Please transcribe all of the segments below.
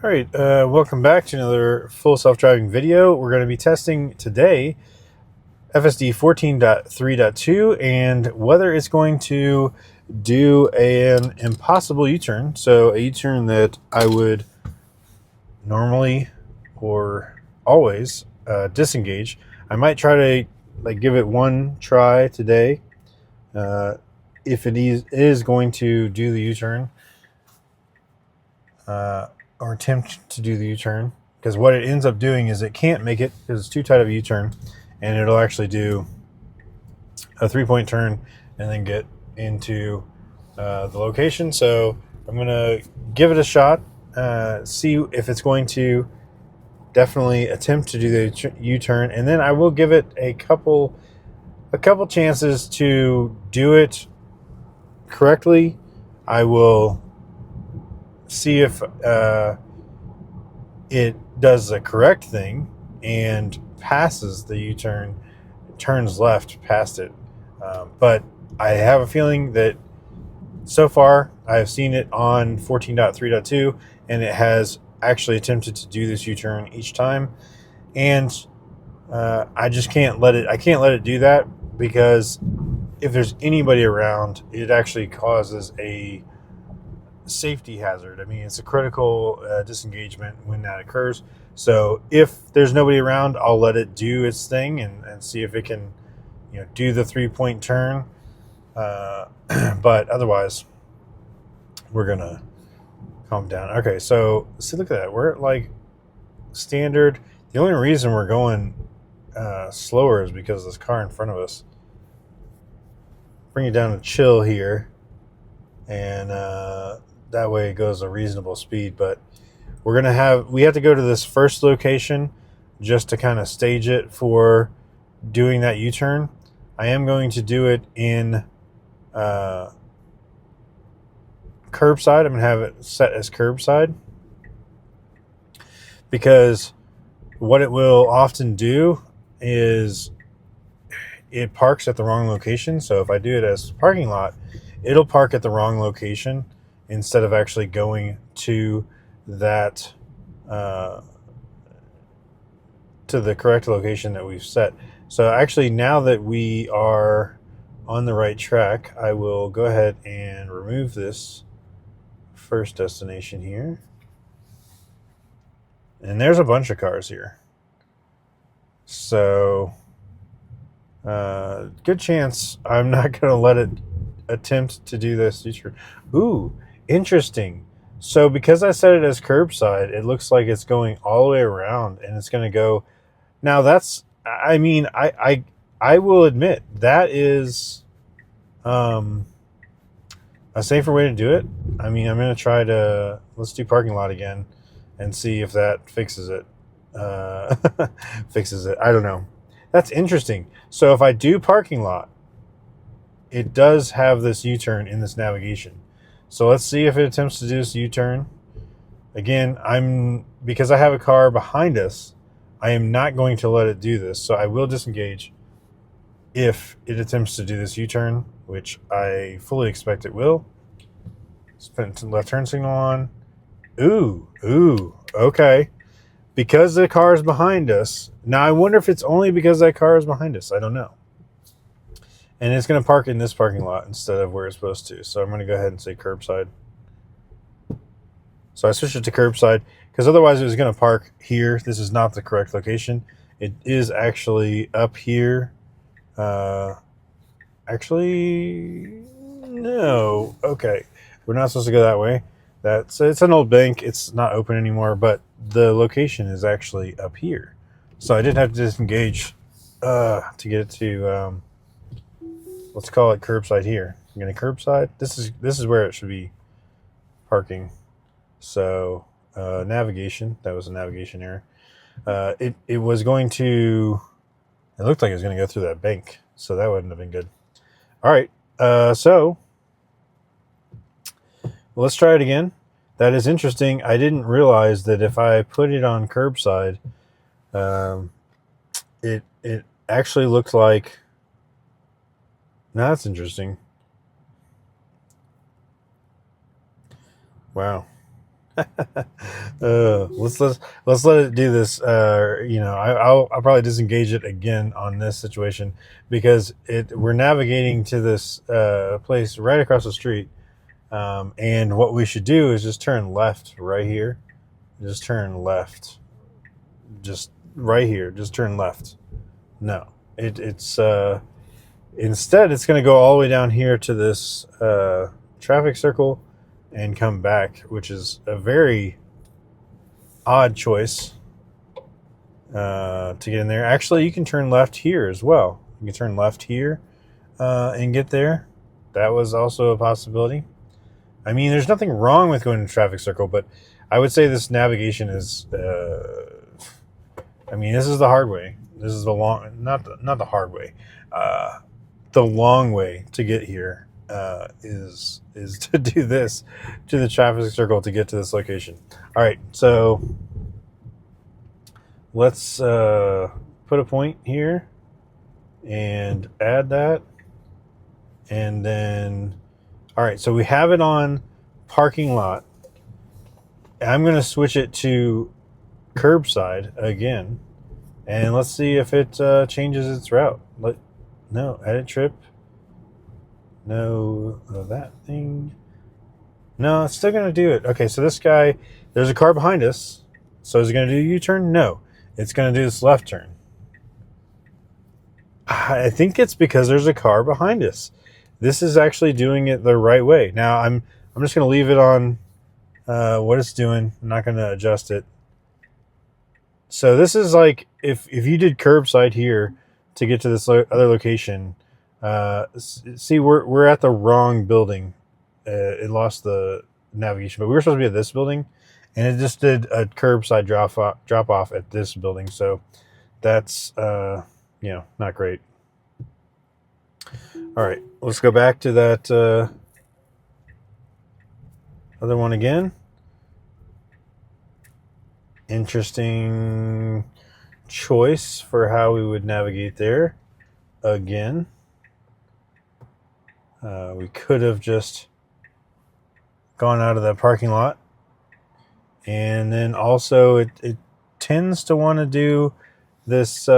All right, welcome back to another full self-driving video. We're going to be testing today FSD 14.3.2 and whether it's going to do an impossible U-turn. So a U-turn that I would normally or always disengage. I might try to give it one try today. If it is going to do the U-turn. Or attempt to do the U-turn, because what it ends up doing is it can't make it because it's too tight of a U-turn, and it'll actually do a 3-point turn and then get into the location. So I'm gonna give it a shot, see if it's going to definitely attempt to do the U-turn, and then I will give it a couple chances to do it correctly. I will see if it does the correct thing and passes the U-turn, turns left past it. But I have a feeling that so far I've seen it on 14.3.2 and it has actually attempted to do this U-turn each time. And I just can't let it, do that, because if there's anybody around, it actually causes a safety hazard. I mean, it's a critical disengagement when that occurs. So if there's nobody around, I'll let it do its thing and see if it can, do the 3-point turn. But otherwise, we're gonna calm down. Okay, so see, look at that. We're at like standard. The only reason we're going slower is because of this car in front of us. Bring it down to chill here, and that way it goes a reasonable speed. But we have to go to this first location just to kind of stage it for doing that U-turn. I am going to do it in curbside. I'm going to have it set as curbside, because what it will often do is it parks at the wrong location. So if I do it as parking lot, it'll park at the wrong location instead of actually going to that to the correct location that we've set. So actually, now that we are on the right track, I will go ahead and remove this first destination here. And there's a bunch of cars here. So good chance I'm not going to let it attempt to do this feature. Ooh, interesting. So because I set it as curbside, it looks like it's going all the way around, and it's going to go. Now that's, I mean, I will admit that is a safer way to do it. I mean, I'm going to try to, let's do parking lot again and see if that fixes it. Fixes it. I don't know. That's interesting. So if I do parking lot, it does have this U-turn in this navigation. So let's see if it attempts to do this U-turn. Again, because I have a car behind us, I am not going to let it do this. So I will disengage if it attempts to do this U-turn, which I fully expect it will. Put left turn signal on. Ooh, okay. Because the car is behind us. Now I wonder if it's only because that car is behind us. I don't know. And it's going to park in this parking lot instead of where it's supposed to. So I'm going to go ahead and say curbside. So I switched it to curbside because otherwise it was going to park here. This is not the correct location. It is actually up here. Actually, no. Okay. We're not supposed to go that way. It's an old bank. It's not open anymore, but the location is actually up here. So I did have to disengage to get it to let's call it curbside here. I'm going to curbside. This is where it should be parking. So navigation. That was a navigation error. It was going to. It looked like it was going to go through that bank, so that wouldn't have been good. All right. So let's try it again. That is interesting. I didn't realize that if I put it on curbside, it actually looked like. Now that's interesting. Wow. Let's let it do this. I'll probably disengage it again on this situation because we're navigating to this place right across the street, and what we should do is just turn left right here. Just turn left. Just right here. Just turn left. No, it's instead it's going to go all the way down here to this traffic circle and come back, which is a very odd choice to get in there. Actually, you can turn left here as well. You can turn left here and get there. That was also a possibility. I mean, there's nothing wrong with going to traffic circle, but I would say this navigation is. I mean, this is the hard way. This is the long, not the hard way. The long way to get here is to do this to the traffic circle to get to this location. All right, so let's put a point here and add that, and then all right, so we have it on parking lot. I'm going to switch it to curbside again, and let's see if it changes its route. No, edit trip. No, that thing. No, it's still going to do it. Okay, so this guy, there's a car behind us. So is it going to do a U-turn? No, it's going to do this left turn. I think it's because there's a car behind us. This is actually doing it the right way. Now I'm just going to leave it on what it's doing. I'm not going to adjust it. So this is like if you did curbside here to get to this other location. See, we're at the wrong building. It lost the navigation, but we were supposed to be at this building, and it just did a curbside drop off at this building. So that's not great. All right, let's go back to that other one again. Interesting choice for how we would navigate there again. We could have just gone out of the parking lot, and then also it tends to want to do this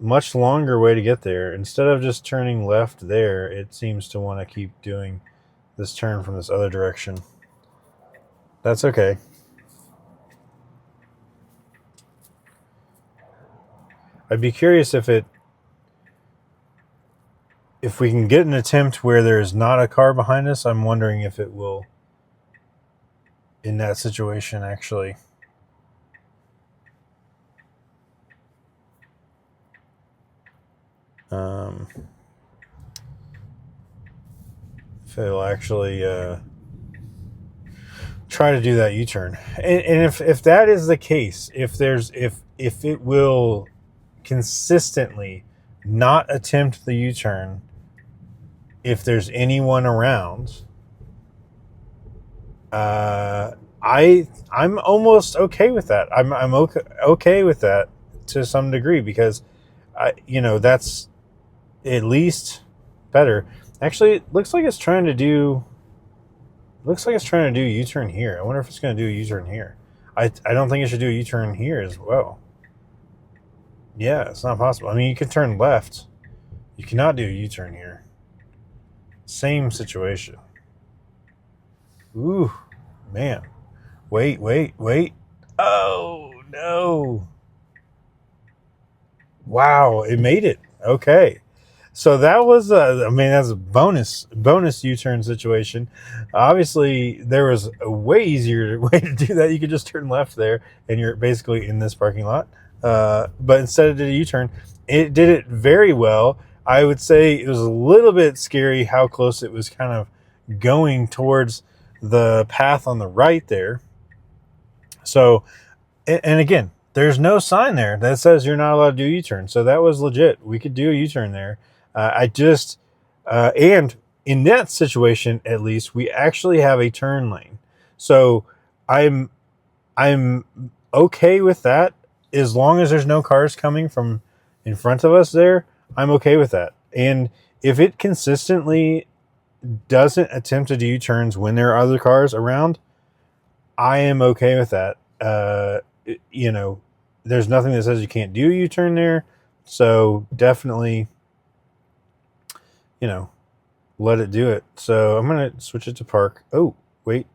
much longer way to get there. Instead of just turning left there, it seems to want to keep doing this turn from this other direction. That's okay. I'd be curious if we can get an attempt where there's not a car behind us. I'm wondering if it will, in that situation, actually. If it'll actually try to do that U-turn, and if that is the case, if it will consistently not attempt the U-turn if there's anyone around, I'm almost okay with that. I'm okay with that to some degree, because that's at least better. Actually, it looks like it's trying to do U-turn here. I wonder if it's going to do a U-turn here. I don't think it should do a U-turn here as well. Yeah, it's not possible. I mean, you can turn left. You cannot do a U-turn here. Same situation. Ooh, man. Wait. Oh, no. Wow, it made it. Okay. So that was that's a bonus U-turn situation. Obviously, there was a way easier way to do that. You could just turn left there, and you're basically in this parking lot. But instead it did a U-turn. It did it very well. I would say it was a little bit scary how close it was kind of going towards the path on the right there. So, and again, there's no sign there that says you're not allowed to do a U-turn. So that was legit. We could do a U-turn there. And in that situation, at least, we actually have a turn lane. So I'm okay with that. As long as there's no cars coming from in front of us there, I'm okay with that. And if it consistently doesn't attempt to do U-turns when there are other cars around, I am okay with that. You know, there's nothing that says you can't do a U-turn there. So definitely, you know, let it do it. So I'm going to switch it to park. Oh, wait.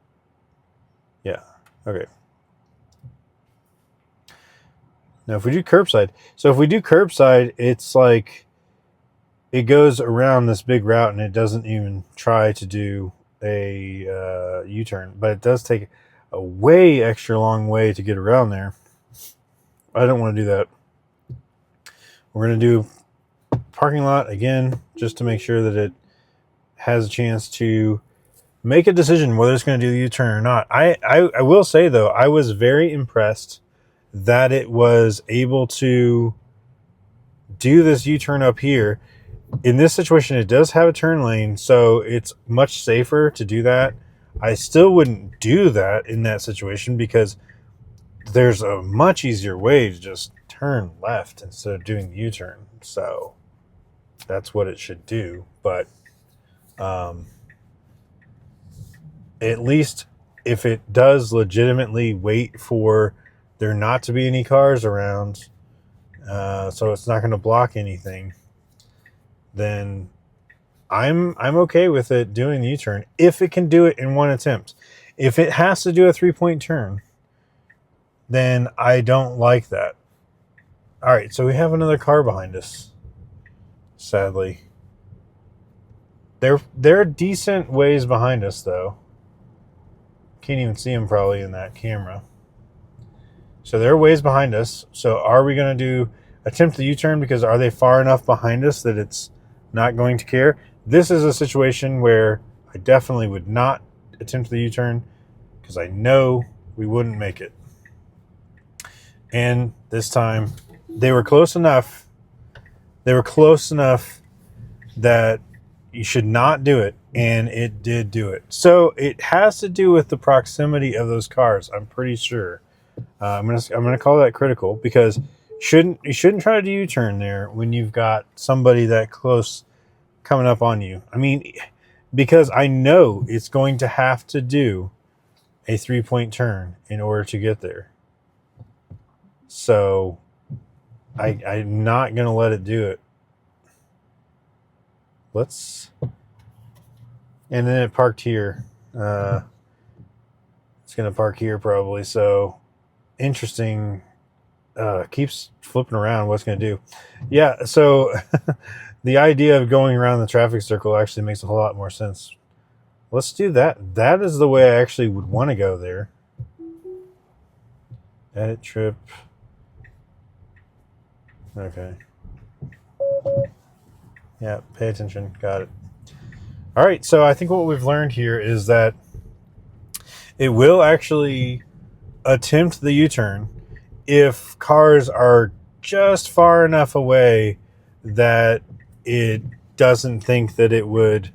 Yeah. Okay. Now, if we do curbside, it's like it goes around this big route and it doesn't even try to do a U-turn, but it does take a way extra long way to get around there. I don't want to do that. We're going to do parking lot again, just to make sure that it has a chance to make a decision whether it's going to do the U-turn or not. I will say, though, I was very impressed that it was able to do this U-turn up here. In this situation, it does have a turn lane, so it's much safer to do that. I still wouldn't do that in that situation because there's a much easier way to just turn left instead of doing the U-turn. So that's what it should do. But at least if it does legitimately wait for there not to be any cars around, so it's not going to block anything, then I'm okay with it doing the U-turn if it can do it in one attempt. If it has to do a 3-point turn, then I don't like that. All right, so we have another car behind us. Sadly, they're decent ways behind us, though. Can't even see them probably in that camera. So they're ways behind us. So are we going to attempt the U-turn because are they far enough behind us that it's not going to care? This is a situation where I definitely would not attempt the U-turn because I know we wouldn't make it. And this time they were close enough. They were close enough that you should not do it, and it did do it. So it has to do with the proximity of those cars, I'm pretty sure. I'm gonna call that critical because you shouldn't try to do U-turn there when you've got somebody that close coming up on you. I mean, because I know it's going to have to do a 3-point turn in order to get there. So I'm not gonna let it do it. And then it parked here. It's gonna park here probably. So interesting. Keeps flipping around. What's going to do? Yeah, so the idea of going around the traffic circle actually makes a whole lot more sense. Let's do that. That is the way I actually would want to go there. Edit trip. Okay. Yeah, pay attention. Got it. All right, so I think what we've learned here is that it will actually attempt the U-turn if cars are just far enough away that it doesn't think that it would,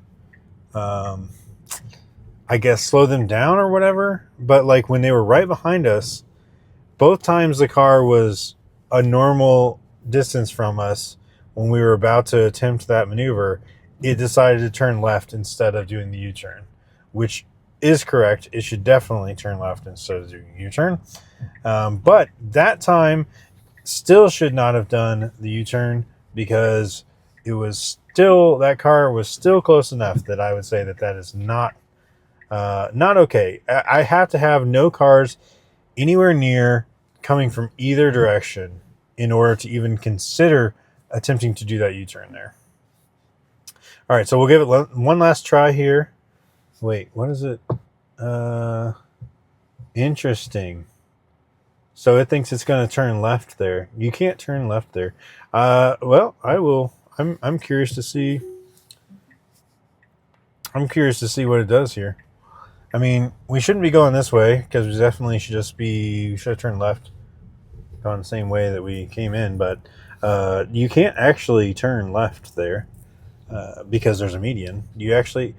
I guess, slow them down or whatever. But like when they were right behind us, both times the car was a normal distance from us when we were about to attempt that maneuver, it decided to turn left instead of doing the U-turn, which is correct. It should definitely turn left instead of doing a U-turn. But that time still should not have done the U-turn because that car was still close enough that I would say that is not okay. I have to have no cars anywhere near coming from either direction in order to even consider attempting to do that U-turn there. All right, so we'll give it one last try here. Wait, what is it? Interesting. So it thinks it's going to turn left there. You can't turn left there. Well, I will. I'm curious to see. I'm curious to see what it does here. I mean, we shouldn't be going this way because we definitely should have turned left, going the same way that we came in. But you can't actually turn left there because there's a median. The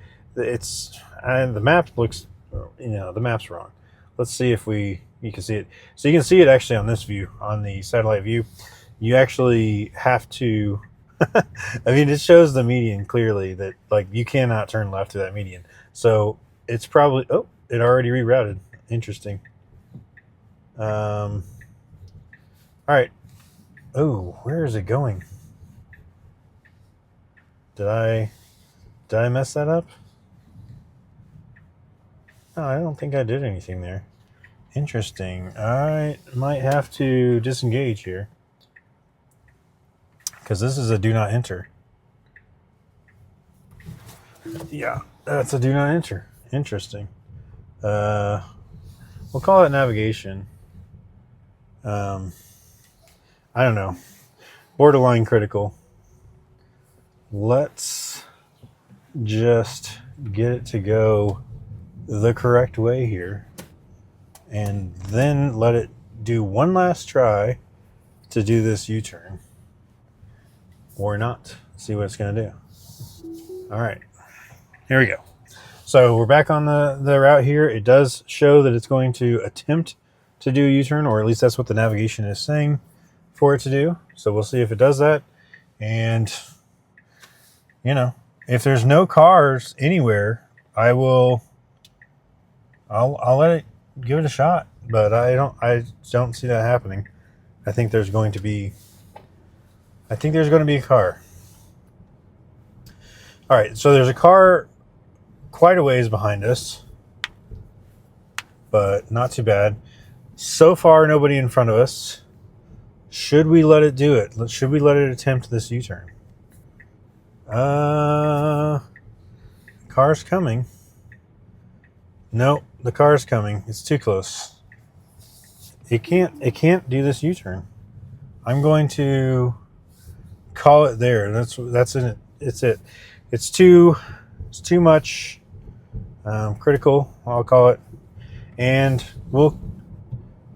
map looks, the map's wrong. Let's see if you can see it. So you can see it actually on this view, on the satellite view. You actually have to, I mean, it shows the median clearly that like you cannot turn left to that median. So it's probably, it already rerouted. Interesting. All right. Oh, where is it going? Did I mess that up? No, I don't think I did anything there. Interesting. I might have to disengage here, because this is a do not enter. Yeah, that's a do not enter. Interesting. We'll call it navigation. I don't know. Borderline critical. Let's just get it to go the correct way here, and then let it do one last try to do this U-turn, or not. See what it's going to do. All right, here we go. So we're back on the route here. It does show that it's going to attempt to do a U-turn, or at least that's what the navigation is saying for it to do. So we'll see if it does that. And, you know, if there's no cars anywhere, I'll let it give it a shot. But I don't see that happening. I think there's going to be a car. All right, so there's a car quite a ways behind us, but not too bad. So far, nobody in front of us. Should we let it do it? Should we let it attempt this U-turn? Car's coming. No, the car's coming. It's too close. It can't do this U-turn. I'm going to call it there. That's it. It's it. It's too much critical, I'll call it, and we'll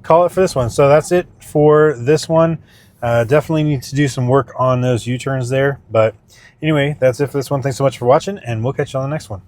call it for this one. So that's it for this one. Definitely need to do some work on those U-turns there, but anyway, that's it for this one. Thanks so much for watching, and we'll catch you on the next one.